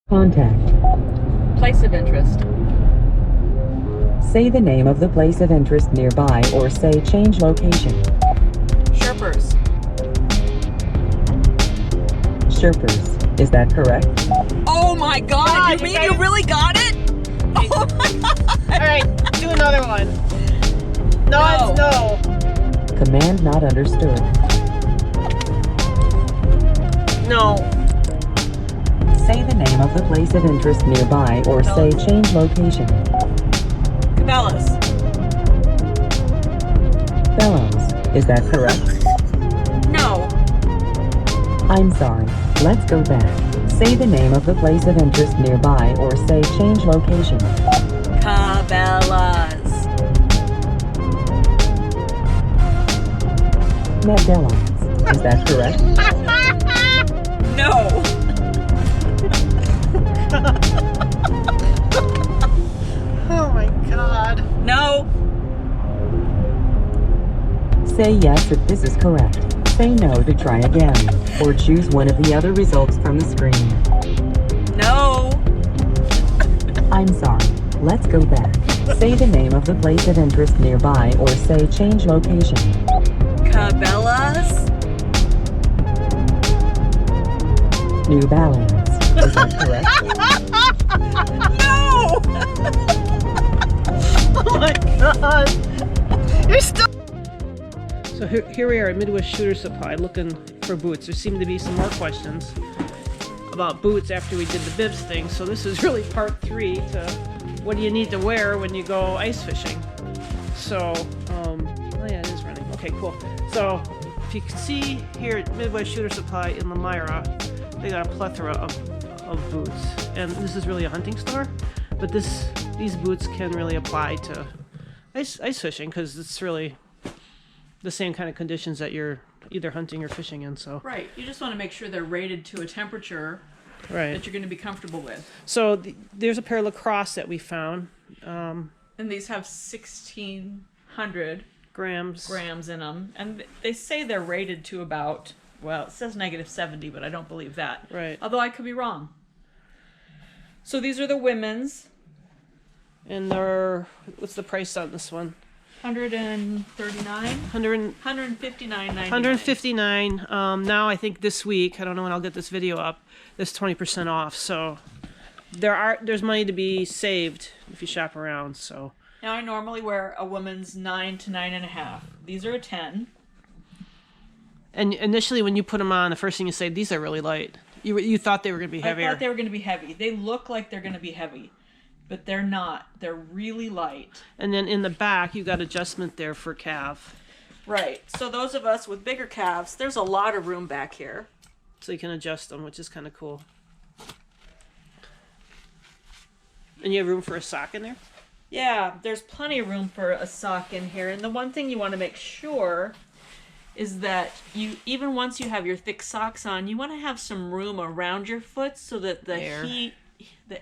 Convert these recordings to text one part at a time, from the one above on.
Contact. Place of interest. Say the name of the place of interest nearby or say change location. Sherpers. Sherpers. Is that correct? Oh my god! You mean you really got it? Oh my god! Alright, do another one. No, it's no. Command not understood. No. Say the name of the place of interest nearby or say change location. Cabela's. Bellows. Is that correct? No. I'm sorry. Let's go back. Say the name of the place of interest nearby or say change location. Cabela's. Cabela. Is that correct? No. Oh my god. No. Say yes if this is correct. Say no to try again, or choose one of the other results from the screen. No. I'm sorry. Let's go back. Say the name of the place of interest nearby or say change location. Cabela's. New Balance. Is that correct? No. Oh my god. You're still. So here we are at Midwest Shooter Supply looking for boots. There seem to be some more questions about boots after we did the bibs thing. So this is really part 3 to what do you need to wear when you go ice fishing. So, oh yeah, it is running. Okay, cool. So if you can see here at Midwest Shooter Supply in Lemira, they got a plethora of boots. And this is really a hunting store, but these boots can really apply to ice fishing because it's really the same kind of conditions that you're either hunting or fishing in. So Right. You just want to make sure they're rated to a temperature right. that you're going to be comfortable with. So there's a pair of Lacrosse that we found. And these have 1,600 Grams. in them, and they say they're rated to about, well, it says -70, but I don't believe that. Right. Although I could be wrong. So these are the women's. And they're, what's the price on this one? 139. 159.99. 159. Now I think this week, I don't know when I'll get this video up, there's 20% off. So there's money to be saved if you shop around. So Now I normally wear a woman's 9 to 9.5. These are a 10. and initially when you put them on, the first thing you say, these are really light. You thought they were going to be heavier. I thought they were going to be heavy. They look like they're going to be heavy, but they're not. They're really light. And then in the back, you got adjustment there for calf. Right. So those of us with bigger calves, there's a lot of room back here. So you can adjust them, which is kind of cool. And you have room for a sock in there? Yeah, there's plenty of room for a sock in here. And the one thing you want to make sure is that even once you have your thick socks on, you want to have some room around your foot so that the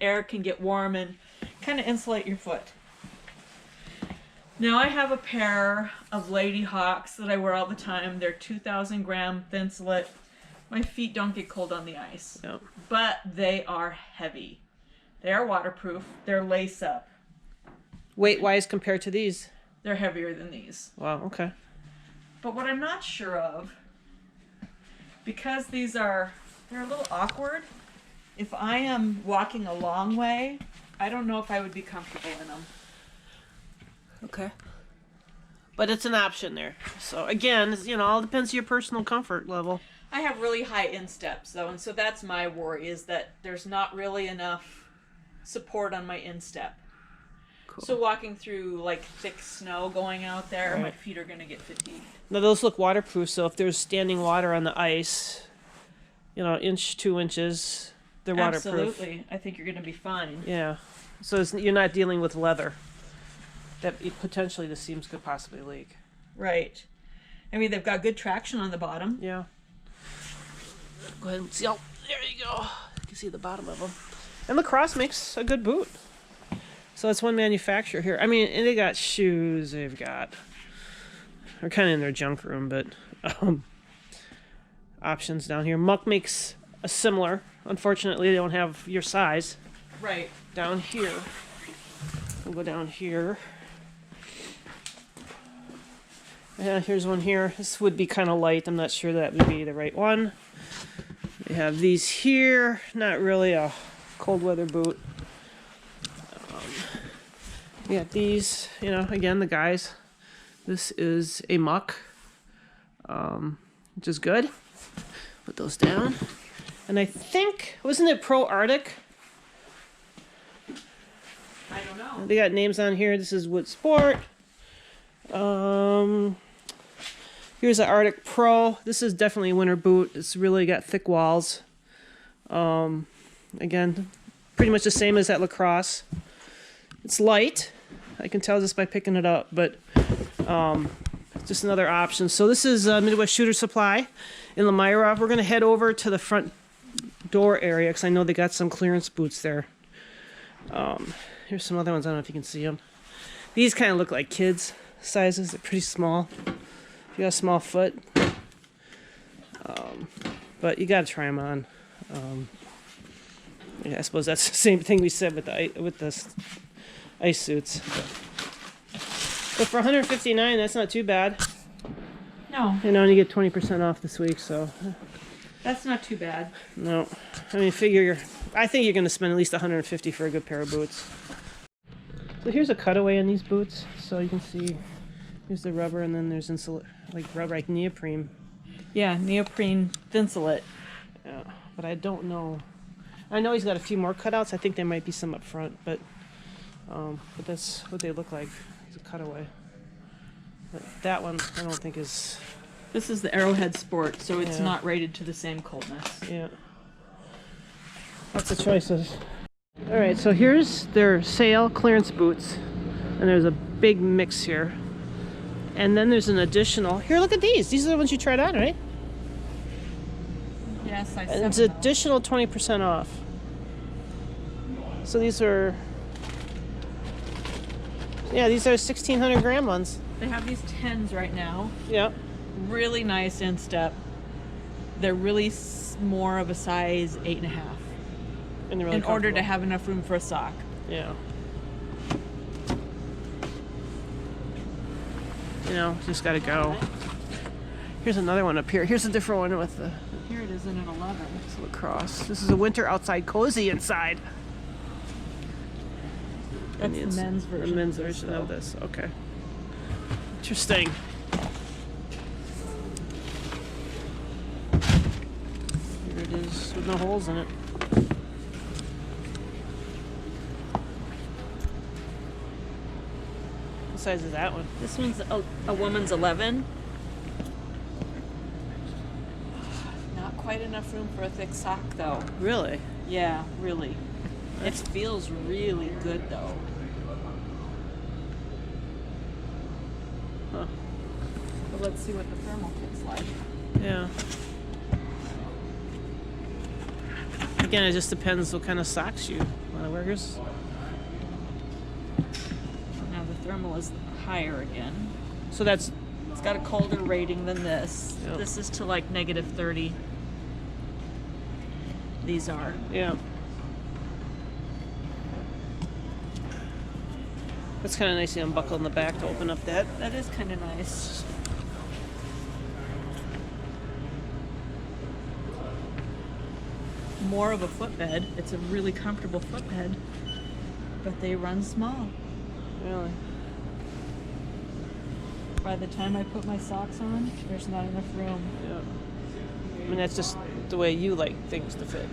air can get warm and kind of insulate your foot. Now I have a pair of Lady Hawks that I wear all the time. They're 2,000 gram thin slit. My feet don't get cold on the ice, Yep. but they are heavy. They are waterproof. They're lace up. Weight-wise compared to these? They're heavier than these. Wow, okay. But what I'm not sure of, because they're a little awkward, if I am walking a long way, I don't know if I would be comfortable in them. Okay. But it's an option there. So again, all depends on your personal comfort level. I have really high insteps though, and so that's my worry, is that there's not really enough support on my instep. Cool. So walking through like thick snow going out there, Right. my feet are going to get fatigued. Now those look waterproof, so if there's standing water on the ice, inch, 2 inches, they're waterproof. Absolutely. I think you're going to be fine. Yeah. So you're not dealing with leather that potentially the seams could possibly leak. Right. I mean, they've got good traction on the bottom. Yeah. Go ahead and see. Oh, there you go. You can see the bottom of them. And Lacrosse makes a good boot. So it's one manufacturer here. I mean, and they got shoes. They're kind of in their junk room, but options down here. Muck makes a similar unfortunately, they don't have your size. Right. Down here. We'll go down here. Yeah, here's one here. This would be kind of light. I'm not sure that would be the right one. We have these here. Not really a cold weather boot. We got these, you know, again, the guys. This is a muck, which is good. Put those down. And I think, wasn't it Pro Arctic? I don't know. They got names on here. This is Wood Sport. Here's the Arctic Pro. This is definitely a winter boot. It's really got thick walls. Again, pretty much the same as that Lacrosse. It's light. I can tell just by picking it up, but just another option. So this is Midwest Shooter Supply in Lemira. We're going to head over to the front door area because I know they got some clearance boots there. Here's some other ones. I don't know if you can see them. These kind of look like kids' sizes. They're pretty small. If you got a small foot. But you got to try them on. Yeah, I suppose that's the same thing we said with the ice suits. But for $159, that's not too bad. No. You know, and you get 20% off this week, so. That's not too bad. No. I mean, I think you're going to spend at least $150 for a good pair of boots. So here's a cutaway in these boots. So you can see, here's the rubber, and then there's rubber, like neoprene. Yeah, neoprene thinsulate. Yeah, but I don't know. I know he's got a few more cutouts. I think there might be some up front, but that's what they look like. It's a cutaway. But that one, I don't think is... This is the Arrowhead Sport, so it's not rated to the same coldness. Yeah. Lots of choices. All right, so here's their sale clearance boots. And there's a big mix here. And then there's an additional... Here, look at these. These are the ones you tried on, right? Yes, I And it's additional 20% off. So these are... Yeah, these are 1,600 gram ones. They have these 10s right now. Yeah. Really nice instep. They're really more of a size 8.5. And they're really in order to have enough room for a sock. Yeah. You know, just gotta go. Here's another one up here. Here's a different one with the... Here it is in an 11. It's a Lacrosse. This is a winter outside, cozy inside. That's the men's version. The men's version of this. Okay. Interesting. Here it is with no holes in it. What size is that one? This one's a woman's 11. Not quite enough room for a thick sock, though. Really? Yeah, really. It feels really good, though. Huh. But let's see what the thermal kit's like. Yeah. Again, it just depends what kind of socks you want to wear. Here's... Now the thermal is higher again. So that's... It's got a colder rating than this. Yep. This is to like -30. These are. Yeah. That's kind of nice to unbuckle in the back to open up that. That is kind of nice. More of a footbed. It's a really comfortable footbed, but they run small. Really? By the time I put my socks on, there's not enough room. Yeah. I mean, that's just the way you like things to fit.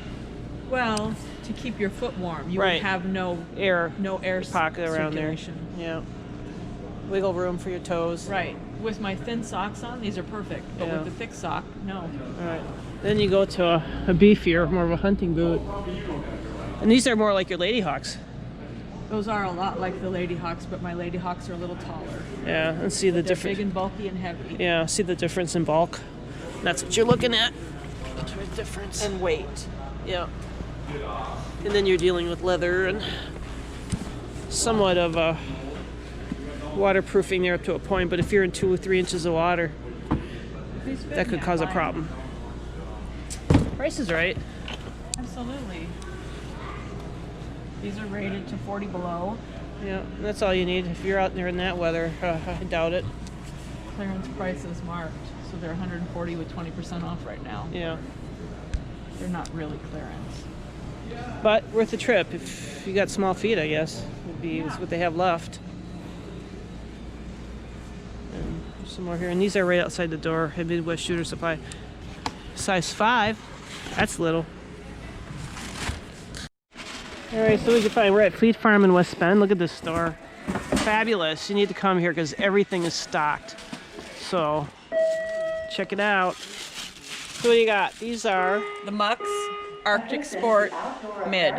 Well, to keep your foot warm, you Right. would have no Air pocket pocket around there. circulation. Yeah. Wiggle room for your toes. Right. With my thin socks on, these are perfect. But Yeah. with the thick sock, no. All right. Then you go to a beefier, more of a hunting boot. And these are more like your Lady Hawks. Those are a lot like the Lady Hawks, but my Lady Hawks are a little taller. Yeah, and see the They're difference. big and bulky and heavy. Yeah, see the difference in bulk. That's what you're looking at. The difference. And weight. Yeah. And then you're dealing with leather and somewhat of a waterproofing there up to a point, but if you're in 2 or 3 inches of water, that could cause a problem. Price is right. I'm Absolutely. These are rated to 40 below. Yeah, that's all you need if you're out there in that weather. I doubt it. Clearance price is marked, so they're 140 with 20% off right now. Yeah. They're not really clearance. But worth the trip if you got small feet, I guess. Would be is what they have left. And there's some more here, and these are right outside the door at Midwest Shooter Supply. Size 5. That's little. All right, so we can find. We're at Fleet Farm in West Bend. Look at this store. Fabulous. You need to come here because everything is stocked. So check it out. So what do you got? These are The Mucks Arctic Sport Mid.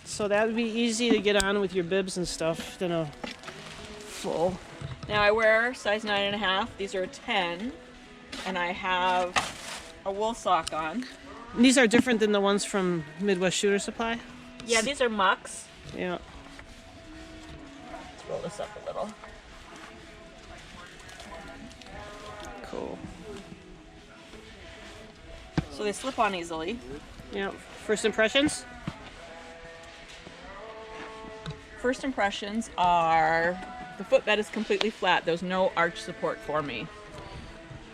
So that would be easy to get on with your bibs and stuff than a full. Now I wear size 9.5. These are a 10, and I have a wool sock on. And these are different than the ones from Midwest Shooter Supply? Yeah, these are Mucks. Yeah. Let's roll this up a little. Cool. So they slip on easily. Yeah. First impressions? First impressions are the footbed is completely flat. There's no arch support for me.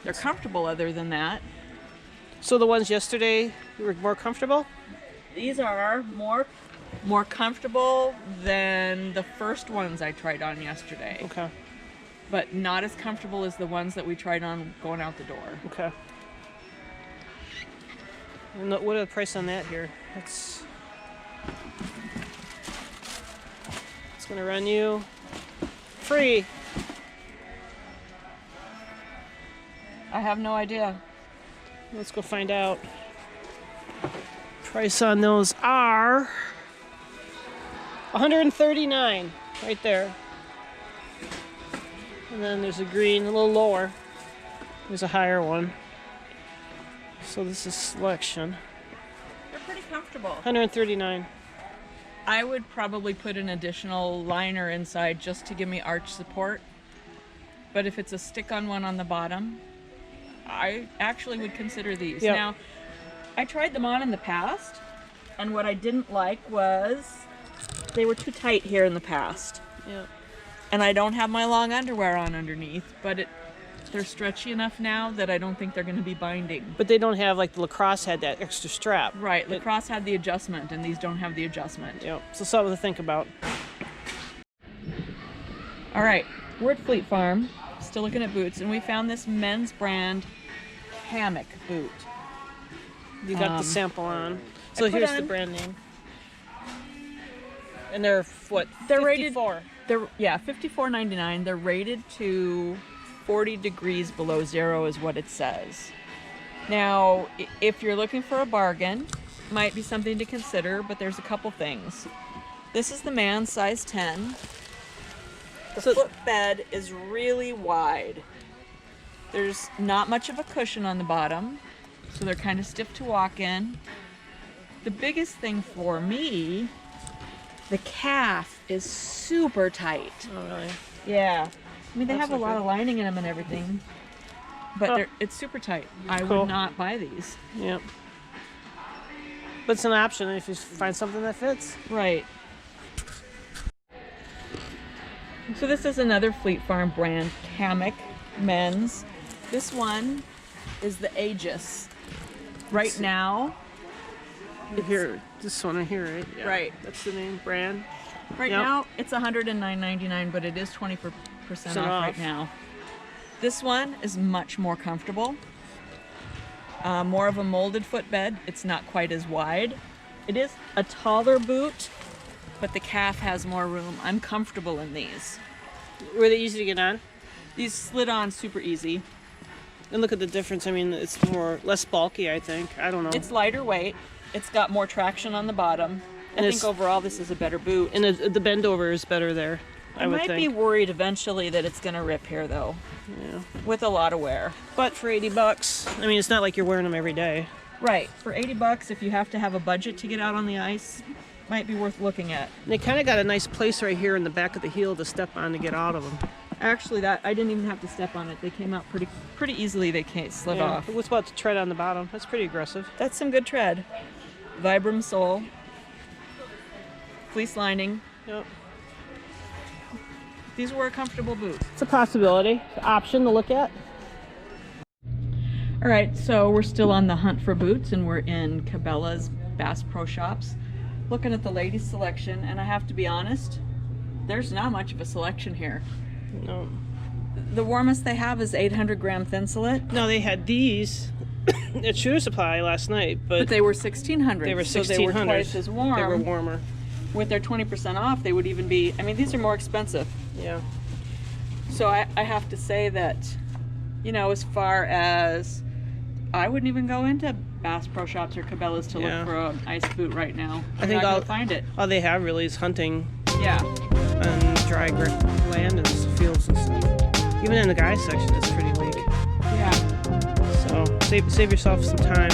They're comfortable other than that. So the ones yesterday were more comfortable? These are more comfortable than the first ones I tried on yesterday. Okay. But not as comfortable as the ones that we tried on going out the door. Okay. And what are the price on that here? It's gonna run you free. I have no idea. Let's go find out. Price on those are $139 right there. And then there's a green, a little lower. There's a higher one. So this is selection. They're pretty comfortable. $139. I would probably put an additional liner inside just to give me arch support. But if it's a stick-on one on the bottom, I actually would consider these. Yep. Now, I tried them on in the past, and what I didn't like was they were too tight here in the past. Yeah. And I don't have my long underwear on underneath, but they're stretchy enough now that I don't think they're going to be binding. But they don't have, like the lacrosse had that extra strap. Right, lacrosse had the adjustment, and these don't have the adjustment. Yeah, so something to think about. All right, we're at Fleet Farm, still looking at boots, and we found this men's brand hammock boot. You got the sample on. So put here's on- the brand name. And they're what? They're 54. rated. They're $54.99. They're rated to 40 degrees below zero is what it says. Now, if you're looking for a bargain, might be something to consider, but there's a couple things. This is the man, size 10. The footbed is really wide. There's not much of a cushion on the bottom, so they're kind of stiff to walk in. The biggest thing for me, the calf is super tight. Oh, really? Yeah. I mean, they That's have a lot okay. of lining in them and everything, but it's super tight. I Cool. would not buy these. Yeah. But it's an option if you find something that fits. Right. So this is another Fleet Farm brand, hammock men's. This one is the Aegis. Right now, Here, this one here, right? Yeah. Right. That's the name, brand. right Yep. now it's $109.99, but it is 20% off right off. now. This one is much more comfortable. More of a molded footbed. It's not quite as wide. It is a taller boot, but the calf has more room. I'm comfortable in these. Were they easy to get on? These slid on super easy. And look at the difference. I mean, it's less bulky, I think. I don't know. It's lighter weight. It's got more traction on the bottom. And I it's- think overall this is a better boot. and the bend over is better there, I would might be think. worried eventually that it's gonna rip here though, Yeah. with a lot of wear. But for $80, I mean, it's not like you're wearing them every day. Right, for $80, if you have to have a budget to get out on the ice, might be worth looking at. And they kind of got a nice place right here in the back of the heel to step on to get out of them. Actually, that I didn't even have to step on it. They came out pretty easily. They can't slid Yeah, off. it was about to tread on the bottom. That's pretty aggressive. That's some good tread. Vibram sole, fleece lining. Yep. These were a comfortable boot. It's a possibility, option to look at. All right, so we're still on the hunt for boots, and we're in Cabela's Bass Pro Shops, looking at the ladies' selection. And I have to be honest, there's not much of a selection here. No. The warmest they have is 800-gram Thinsulate. No, they had these at Shooter Supply last night, But they were 1600. they were 1600s. So they were twice as warm. They were warmer. With their 20% off, they would even be, I mean, these are more expensive. Yeah. So I have to say that, you know, as far as, I wouldn't even go into Bass Pro Shops or Cabela's to Yeah. look for an ice boot right now. I think not I'll gonna find it. All they have really is hunting Yeah. and dry land and fields and stuff. Even in the guys section, it's pretty weak. Yeah. So save yourself some time.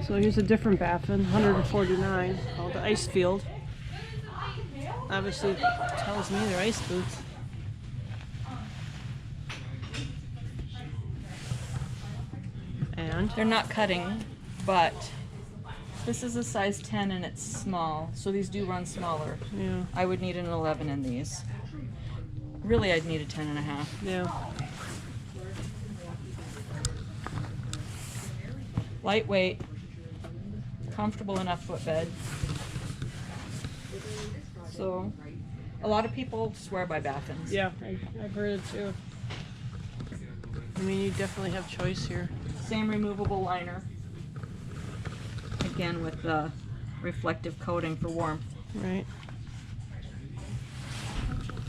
So here's a different Baffin, 149, called the Ice Field. Obviously, it tells me they're ice boots. And They're not cutting, but this is a size 10 and it's small, so these do run smaller. yeah, I would need an 11 in these. Really, I'd need a 10 and a half. yeah. Lightweight, comfortable enough footbed. So, a lot of people swear by Baffins. Yeah, I've heard it too. I mean, you definitely have choice here. Same removable liner. Again with the reflective coating for warmth. Right.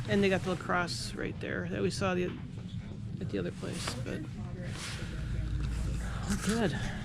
And they got the lacrosse right there that we saw at the other place, but good.